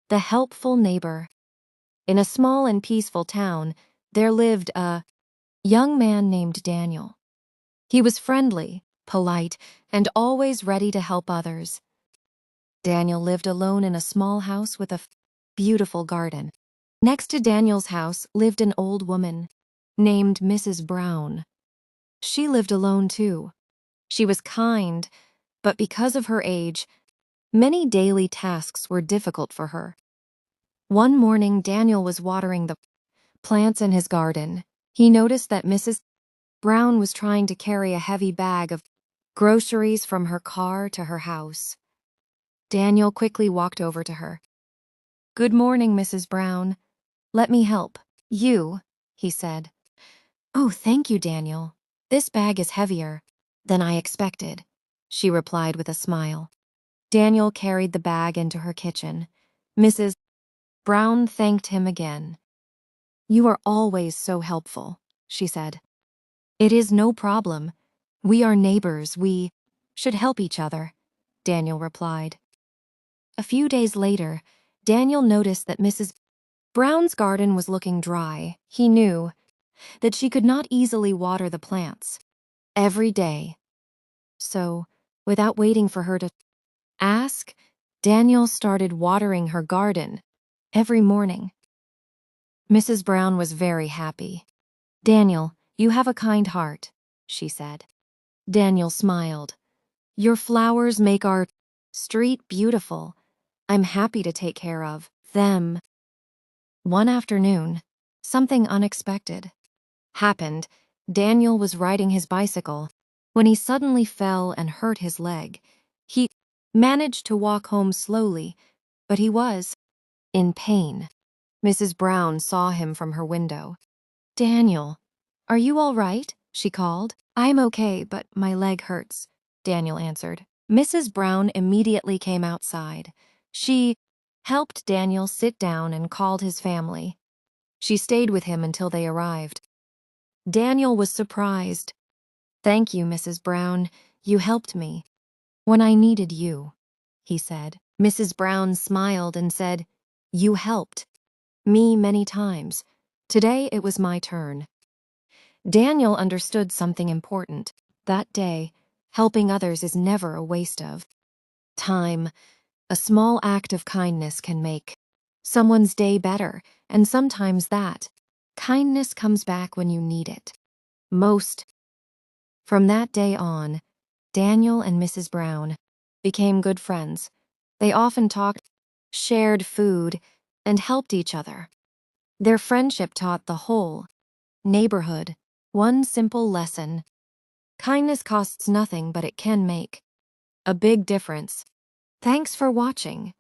The helpful neighbor. In a small and peaceful town, there lived a young man named Daniel. He was friendly, polite, and always ready to help others. Daniel lived alone in a small house with a beautiful garden. Next to Daniel's house lived an old woman named Mrs. Brown. She lived alone too. She was kind, but because of her age, many daily tasks were difficult for her. One morning, Daniel was watering the plants in his garden. He noticed that Mrs. Brown was trying to carry a heavy bag of groceries from her car to her house. Daniel quickly walked over to her. "Good morning, Mrs. Brown. Let me help you," he said. "Oh, thank you, Daniel. This bag is heavier than I expected," she replied with a smile. Daniel carried the bag into her kitchen. Mrs. Brown thanked him again. "You are always so helpful," she said. "It is no problem. We are neighbors. We should help each other," Daniel replied. A few days later, Daniel noticed that Mrs. Brown's garden was looking dry. He knew that she could not easily water the plants every day. So, without waiting for her to ask, Daniel started watering her garden every morning. Mrs. Brown was very happy. "Daniel, you have a kind heart," she said. Daniel smiled. "Your flowers make our street beautiful. I'm happy to take care of them." One afternoon, something unexpected happened. Daniel was riding his bicycle when he suddenly fell and hurt his leg. He managed to walk home slowly, but he was in pain. Mrs. Brown saw him from her window. "Daniel, are you all right?" she called. "I'm okay, but my leg hurts," Daniel answered. Mrs. Brown immediately came outside. She helped Daniel sit down and called his family. She stayed with him until they arrived. Daniel was surprised. "Thank you, Mrs. Brown. You helped me when I needed you," he said. Mrs. Brown smiled and said, "You helped me many times. Today it was my turn." Daniel understood something important. That day, helping others is never a waste of time. A small act of kindness can make someone's day better, and sometimes that kindness comes back when you need it most. From that day on, Daniel and Mrs. Brown became good friends. They often talked, shared food, and helped each other. Their friendship taught the whole neighborhood one simple lesson: kindness costs nothing, but it can make a big difference. Thanks for watching.